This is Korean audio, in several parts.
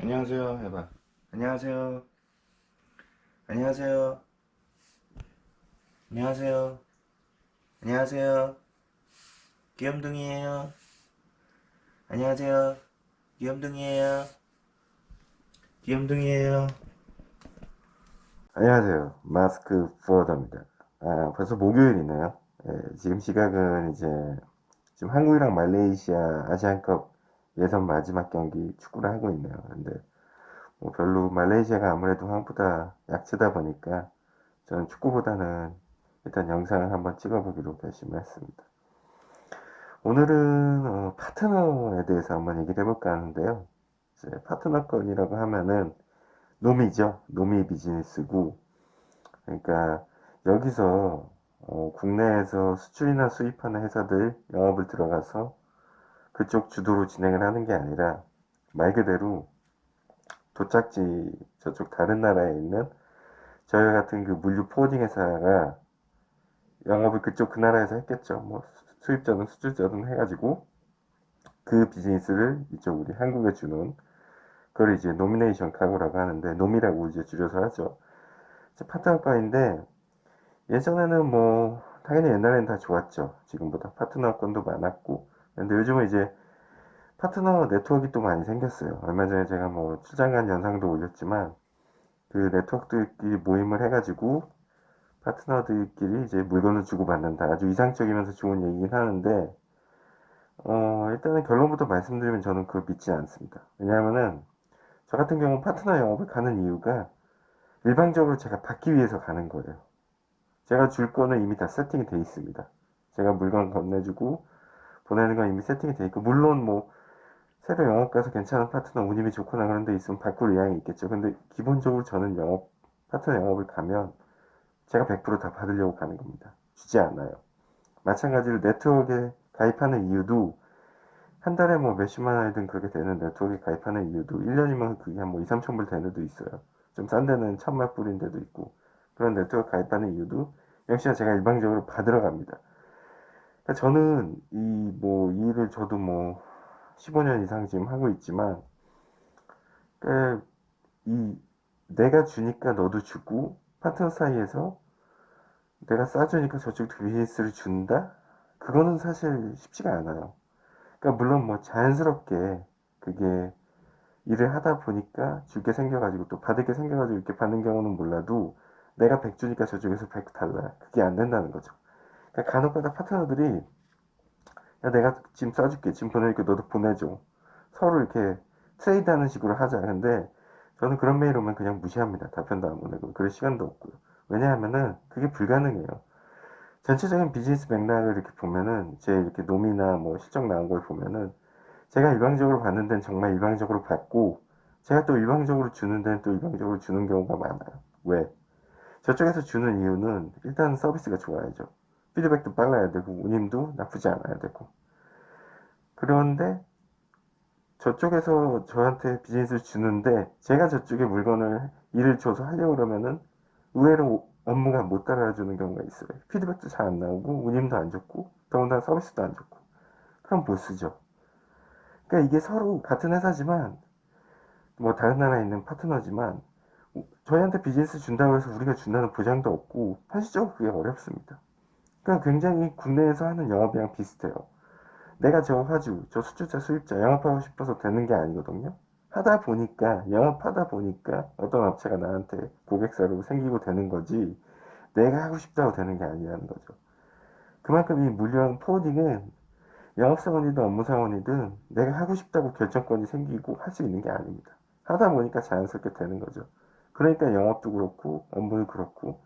안녕하세요. 해봐. 안녕하세요. 안녕하세요. 안녕하세요. 안녕하세요. 귀염둥이에요. 안녕하세요. 귀염둥이에요. 귀염둥이에요. 안녕하세요. 마스크 포더입니다. 벌써 목요일이네요. 지금 시각은 이제 지금 한국이랑 말레이시아 아시안컵 예선 마지막 경기 축구를 하고 있네요. 근데 뭐 별로 말레이시아가 아무래도 한국보다 약체다 보니까 저는 축구보다는 일단 영상을 한번 찍어보기로 결심했습니다. 오늘은 파트너에 대해서 한번 얘기를 해볼까 하는데요. 이제 파트너권이라고 하면은 노미죠. 노미 비즈니스고, 그러니까 여기서 국내에서 수출이나 수입하는 회사들 영업을 들어가서 그쪽 주도로 진행을 하는 게 아니라 말 그대로 도착지 저쪽 다른 나라에 있는 저희 같은 그 물류 포워딩 회사가 영업을 그 나라에서 했겠죠. 뭐 수입자든 수출자든 해가지고 그 비즈니스를 이쪽 우리 한국에 주는 그걸 이제 노미네이션 카고라고 하는데 노미라고 이제 줄여서 하죠. 파트너권인데 예전에는 뭐 당연히 옛날에는 다 좋았죠. 지금보다 파트너권도 많았고 근데 요즘은 이제 파트너 네트워크가 또 많이 생겼어요. 얼마 전에 제가 뭐 출장 간 영상도 올렸지만 그 네트워크들끼리 모임을 해가지고 파트너들끼리 이제 물건을 주고받는다. 아주 이상적이면서 좋은 얘기긴 하는데 일단은 결론부터 말씀드리면 저는 그걸 믿지 않습니다. 왜냐하면은 저 같은 경우 파트너 영업을 가는 이유가 일방적으로 제가 받기 위해서 가는 거예요. 제가 줄 거는 이미 다 세팅이 돼 있습니다. 제가 물건 건네주고 보내는 건 이미 세팅이 돼 있고 물론 뭐 새로 영업 가서 괜찮은 파트너 운임이 좋거나 그런 데 있으면 바꿀 의향이 있겠죠. 근데 기본적으로 저는 파트너 영업을 가면 제가 100%다 받으려고 가는 겁니다. 주지 않아요. 마찬가지로 네트워크에 가입하는 이유도 한 달에 뭐 몇십만 원이든 그렇게 되는 네트워크에 가입하는 이유도 1년이면 그게 한 뭐 2, 3천 불 되는 데도 있어요. 좀 싼 데는 천만 불인 데도 있고 그런 네트워크 가입하는 이유도 역시나 제가 일방적으로 받으러 갑니다. 그러니까 저는 이 일을 저도 뭐 15년 이상 지금 하고 있지만 그러니까 이 내가 주니까 너도 주고 파트너 사이에서 내가 싸주니까 저쪽도 비즈니스를 준다? 그거는 사실 쉽지가 않아요. 그러니까 물론 뭐 자연스럽게 그게 일을 하다 보니까 줄게 생겨가지고 또 받을 게 생겨가지고 이렇게 받는 경우는 몰라도 내가 100 주니까 저쪽에서 100 달라. 그게 안 된다는 거죠. 그러니까 간혹 가다 파트너들이 야 내가 짐 싸줄게. 짐 보내니까 너도 보내줘. 서로 이렇게 트레이드하는 식으로 하자. 근데 저는 그런 메일 오면 그냥 무시합니다. 답변도 안 보내고 그럴 시간도 없고요. 왜냐하면은 그게 불가능해요. 전체적인 비즈니스 맥락을 이렇게 보면은 제 이렇게 노미나 뭐 실적 나온 걸 보면은 제가 일방적으로 받는 데는 정말 일방적으로 받고 제가 또 일방적으로 주는 데는 또 일방적으로 주는 경우가 많아요. 왜? 저쪽에서 주는 이유는 일단 서비스가 좋아야죠. 피드백도 빨라야 되고 운임도 나쁘지 않아야 되고 그런데 저쪽에서 저한테 비즈니스를 주는데 제가 저쪽에 물건을 일을 줘서 하려고 그러면은 의외로 업무가 못 따라주는 경우가 있어요. 피드백도 잘 안 나오고 운임도 안 좋고 더군다나 서비스도 안 좋고 그럼 못 쓰죠. 그러니까 이게 서로 같은 회사지만 뭐 다른 나라에 있는 파트너지만 저희한테 비즈니스 준다고 해서 우리가 준다는 보장도 없고 현실적으로 그게 어렵습니다. 그러니까 굉장히 국내에서 하는 영업이랑 비슷해요. 내가 저 화주, 저 수출자, 수입자 영업하고 싶어서 되는 게 아니거든요. 영업하다 보니까 어떤 업체가 나한테 고객사로 생기고 되는 거지, 내가 하고 싶다고 되는 게 아니라는 거죠. 그만큼 이 물량 포워딩은 영업사원이든 업무사원이든 내가 하고 싶다고 결정권이 생기고 할 수 있는 게 아닙니다. 하다 보니까 자연스럽게 되는 거죠. 그러니까 영업도 그렇고 업무도 그렇고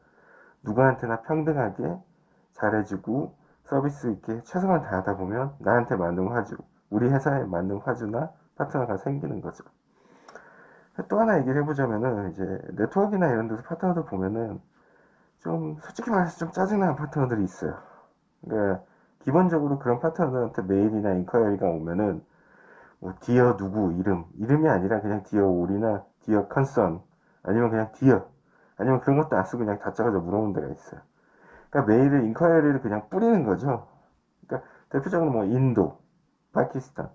누구한테나 평등하게 잘해주고 서비스 있게 최선을 다하다 보면 나한테 맞는 화주, 우리 회사에 맞는 화주나 파트너가 생기는 거죠. 또 하나 얘기를 해보자면은 이제 네트워크나 이런 데서 파트너들 보면은 좀 솔직히 말해서 좀 짜증나는 파트너들이 있어요. 그러니까 기본적으로 그런 파트너들한테 메일이나 인ኳ리가 오면은 뭐 디어 누구 이름이 아니라 그냥 디어 올이나 디어 컨선 아니면 그냥 디어 아니면 그런 것도 안 쓰고 그냥 다짜고짜 물어보는 데가 있어요. 그러니까 메일을 인콰이어리를 그냥 뿌리는 거죠. 그러니까 대표적으로 뭐 인도, 파키스탄,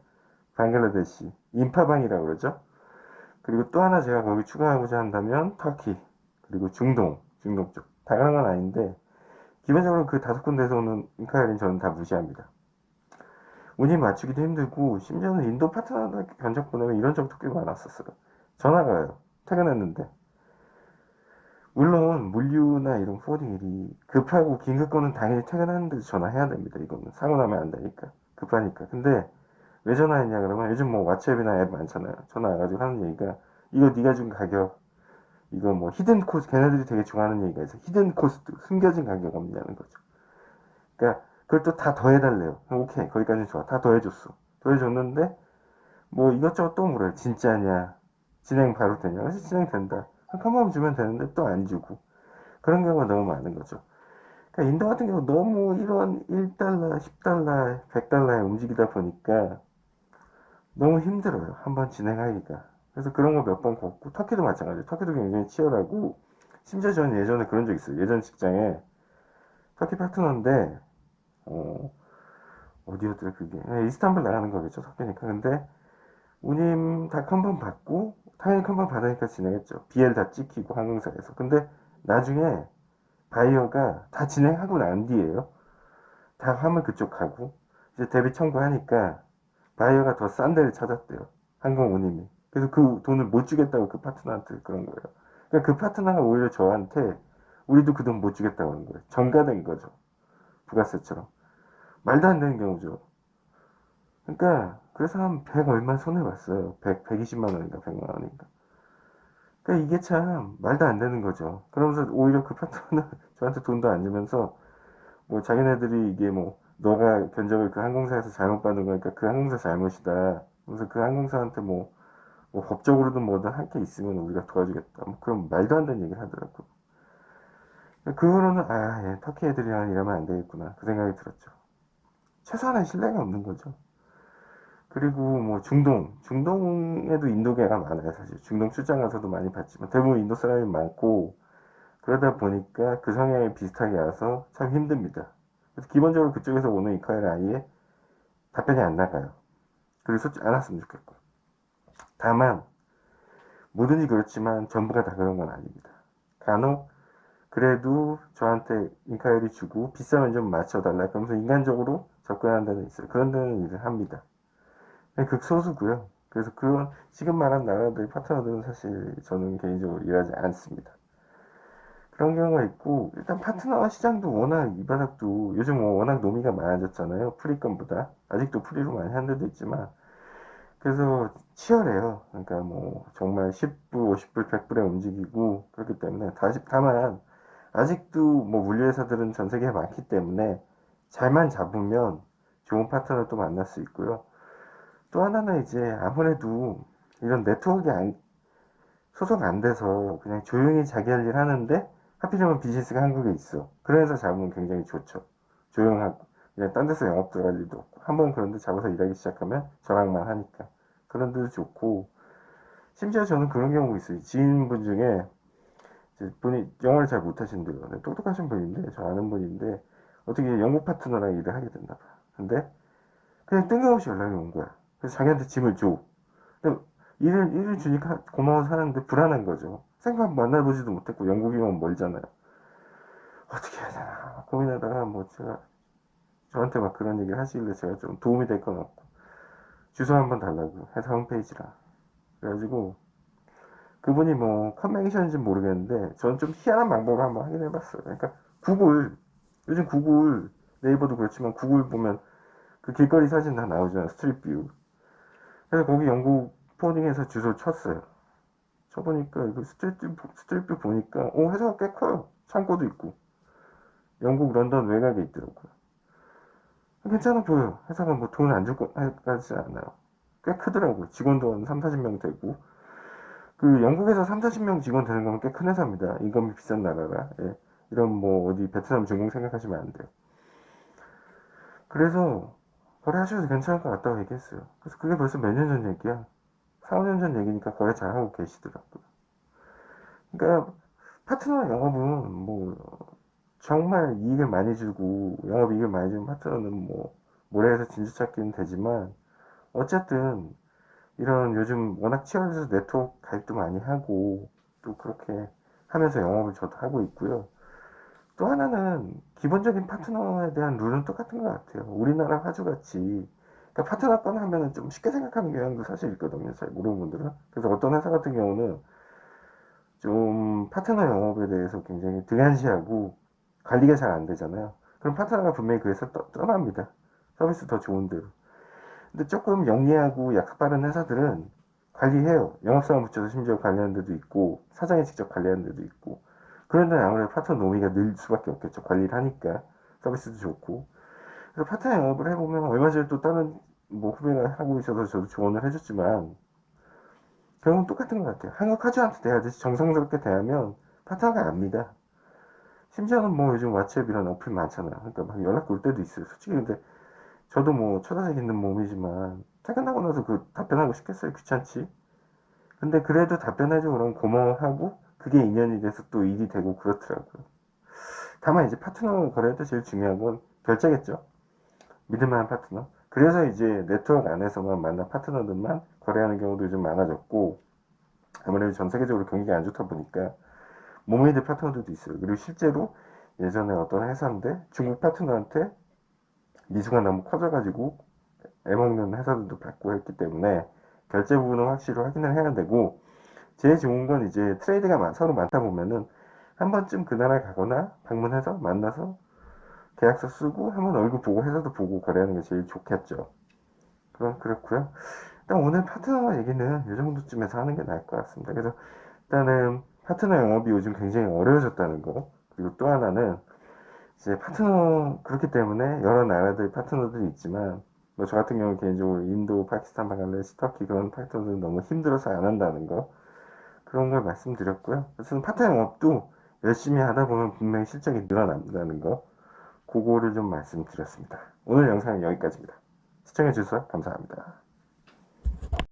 방글라데시, 인파방이라고 그러죠. 그리고 또 하나 제가 거기 추가하고자 한다면 터키, 그리고 중동 쪽. 다 그런 건 아닌데 기본적으로 그 다섯 군데에서 오는 인카이어는 저는 다 무시합니다. 운이 맞추기도 힘들고 심지어는 인도 파트너한테 견적 보내면 이런 적도 꽤 많았었어요. 전화가 와요. 퇴근했는데. 물론 물류나 이런 포딩 일이 급하고 긴급 거는 당연히 퇴근하는데도 전화해야 됩니다. 이거는 사고 나면 안 되니까. 급하니까. 근데 왜 전화했냐 그러면 요즘 뭐 왓츠앱이나 앱 많잖아요. 전화 와가지고 하는 얘기가 이거 네가 준 가격 이거 뭐 히든 코스트 걔네들이 되게 좋아하는 얘기가 있어. 히든 코스트 숨겨진 가격 없냐는 거죠. 그러니까 그걸 또 다 더해달래요. 오케이 거기까지는 좋아. 다 더해줬어. 더해줬는데 뭐 이것저것 또 물어요. 진짜냐? 진행 바로 되냐? 그래서 진행된다. 한 칸만 주면 되는데 또 안 주고 그런 경우가 너무 많은 거죠. 그러니까 인도 같은 경우 너무 이런 1달러, 10달러, 100달러에 움직이다 보니까 너무 힘들어요. 한번 진행하기가. 그래서 그런 거 몇 번 겪고 터키도 마찬가지예요. 터키도 굉장히 치열하고 심지어 저는 예전에 그런 적 있어요. 예전 직장에 터키 파트너인데 어, 어디였더라 그게 이스탄불 나가는 거겠죠 터키니까. 근데 운임 다 컨펌 받고 당연히 컨펌 받으니까 진행했죠. BL 다 찍히고 항공사에서. 근데 나중에 바이어가 다 진행하고 난 뒤에요. 다 화물 그쪽 가고 이제 대비 청구하니까 바이어가 더 싼 데를 찾았대요. 항공 운임이. 그래서 그 돈을 못 주겠다고 그 파트너한테 그런 거예요. 그러니까 그 파트너가 오히려 저한테 우리도 그 돈 못 주겠다고 하는 거예요. 전가된 거죠. 부가세처럼. 말도 안 되는 경우죠. 그러니까 그래서 한 100 얼마 손해봤어요. 100, 120만 원인가 100만 원인가. 그러니까 이게 참 말도 안 되는 거죠. 그러면서 오히려 그 파트너는 저한테 돈도 안 주면서 뭐 자기네들이 이게 뭐 너가 견적을 그 항공사에서 잘못 받은 거니까 그 항공사 잘못이다. 그래서 그 항공사한테 뭐 법적으로든 뭐든 할 게 있으면 우리가 도와주겠다. 뭐 그런 말도 안 되는 얘기를 하더라고. 그 후로는 아, 예, 터키 애들이랑 이러면 안 되겠구나. 그 생각이 들었죠. 최소한의 신뢰가 없는 거죠. 그리고 뭐 중동에도 인도계가 많아요. 사실 중동 출장 가서도 많이 봤지만 대부분 인도 사람이 많고 그러다 보니까 그 성향이 비슷하게 와서 참 힘듭니다. 그래서 기본적으로 그쪽에서 오는 이카이는 아예 답변이 안 나가요. 그리고 솔직히 안 왔으면 좋겠고. 다만 뭐든지 그렇지만 전부가 다 그런 건 아닙니다. 간혹 그래도 저한테 인카이를 주고 비싸면 좀 맞춰달라 그러면서 인간적으로 접근하는 데는 있어요. 그런 데는 일을 합니다. 극소수고요. 그래서 그런 지금 말한 나라들의 파트너들은 사실 저는 개인적으로 일하지 않습니다. 그런 경우가 있고 일단 파트너 시장도 워낙 이 바닥도 요즘 뭐 워낙 노미가 많아졌잖아요. 프리건보다 아직도 프리로 많이 하는 데도 있지만 그래서 치열해요. 그러니까 뭐 정말 10불, 50불, 100불에 움직이고 그렇기 때문에 다만 아직도 뭐 물류회사들은 전 세계에 많기 때문에 잘만 잡으면 좋은 파트너를 또 만날 수 있고요. 또 하나는 이제 아무래도 이런 네트워크가 소속 안 돼서 그냥 조용히 자기 할 일 하는데 하필이면 비즈니스가 한국에 있어. 그래서 잡으면 굉장히 좋죠. 조용하고 그냥 딴 데서 영업 들어갈 일도 없고 한번 그런 데 잡아서 일하기 시작하면 저랑만 하니까 그런 데도 좋고 심지어 저는 그런 경우 있어요. 지인분 중에 이제 분이 영어를 잘 못하신대요. 네, 똑똑하신 분인데 저 아는 분인데 어떻게 영국 파트너랑 일을 하게 됐나 봐. 근데 그냥 뜬금없이 연락이 온 거야. 그래서 자기한테 짐을 줘. 근데 일을 주니까 고마워서 하는데 불안한 거죠. 생각 만나보지도 못했고 영국이면 멀잖아요. 어떻게 해야 되나 고민하다가 뭐 제가 저한테 막 그런 얘기를 하시길래 제가 좀 도움이 될 건 없고 주소 한번 달라고 회사 홈페이지라 그래가지고 그분이 뭐 컨벤션인지 모르겠는데 저는 좀 희한한 방법을 한번 확인해봤어요. 그러니까 구글 요즘 구글 네이버도 그렇지만 구글 보면 그 길거리 사진 다 나오잖아요. 스트릿뷰. 그래서 거기 영국 포딩에서 주소 쳤어요. 쳐보니까 이거 스트릿뷰 보니까 회사가 꽤 커요. 창고도 있고 영국 런던 외곽에 있더라고요. 괜찮아 보여요. 회사가 뭐 돈 안 줄 것같지 않아요. 꽤 크더라고요. 직원도 한 3, 40명 되고 그 영국에서 3, 40명 직원 되는 거면 꽤 큰 회사입니다. 임금이 비싼 나라라. 예. 이런 뭐 어디 베트남 중국 생각하시면 안 돼요. 그래서 거래하셔도 괜찮을 것 같다고 얘기했어요. 그래서 그게 벌써 몇 년 전 얘기야. 4, 5년 전 얘기니까 거래 잘하고 계시더라고요. 그러니까 파트너 영업은 뭐 정말 이익을 많이 주고 영업 이익을 많이 주는 파트너는 뭐 모래에서 진주 찾기는 되지만 어쨌든 이런 요즘 워낙 치열해서 네트워크 가입도 많이 하고 또 그렇게 하면서 영업을 저도 하고 있고요. 또 하나는 기본적인 파트너에 대한 룰은 똑같은 것 같아요. 우리나라 화주같이 그러니까 파트너권 하면은 좀 쉽게 생각하는 경향도 사실 있거든요. 잘 모르는 분들은. 그래서 어떤 회사 같은 경우는 좀 파트너 영업에 대해서 굉장히 등한시하고 관리가 잘 안 되잖아요. 그럼 파트너가 분명히 그 회사 떠납니다. 서비스 더 좋은 데로. 근데 조금 영리하고 약속 빠른 회사들은 관리해요. 영업사원 붙여서 심지어 관리하는 데도 있고 사장이 직접 관리하는 데도 있고 그런데 아무래도 파트너 노미가 늘 수밖에 없겠죠. 관리를 하니까 서비스도 좋고 그래서 파트너 영업을 해보면 얼마 전에 또 다른 뭐 후배가 하고 있어서 저도 조언을 해줬지만 결국은 똑같은 것 같아요. 한국 카주한테 대하듯이 정성스럽게 대하면 파트너가 압니다. 심지어는 뭐 요즘 왓츠앱 이런 어플 많잖아요. 그러니까 막 연락 올 때도 있어요. 솔직히 근데 저도 뭐 초다색 있는 몸이지만 퇴근하고 나서 그 답변하고 싶겠어요. 귀찮지. 근데 그래도 답변해주고 그럼 고마워하고 그게 인연이 돼서 또 일이 되고 그렇더라고요. 다만 이제 파트너 거래할 때 제일 중요한 건 결제겠죠. 믿을만한 파트너. 그래서 이제 네트워크 안에서만 만난 파트너들만 거래하는 경우도 요즘 많아졌고 아무래도 전 세계적으로 경기가 안 좋다 보니까 모메이드 파트너들도 있어요. 그리고 실제로 예전에 어떤 회사인데 중국 파트너한테 미수가 너무 커져가지고 애먹는 회사들도 받고 했기 때문에 결제 부분은 확실히 확인을 해야 되고 제일 좋은 건 이제 트레이드가 서로 많다 보면은 한 번쯤 그 나라 가거나 방문해서 만나서 계약서 쓰고 한번 얼굴 보고 회사도 보고 거래하는 게 제일 좋겠죠. 그럼 그렇고요. 일단 오늘 파트너 얘기는 이 정도쯤에서 하는 게 나을 것 같습니다. 그래서 일단은 파트너 영업이 요즘 굉장히 어려워졌다는 거 그리고 또 하나는 이제 파트너 그렇기 때문에 여러 나라들 파트너들이 있지만 뭐 저 같은 경우 개인적으로 인도, 파키스탄, 방글라데시, 터키 그런 파트너들은 너무 힘들어서 안 한다는 거 그런 걸 말씀드렸고요. 그래서 파트너 영업도 열심히 하다 보면 분명히 실적이 늘어난다는 거 그거를 좀 말씀드렸습니다. 오늘 영상은 여기까지입니다. 시청해주셔서 감사합니다.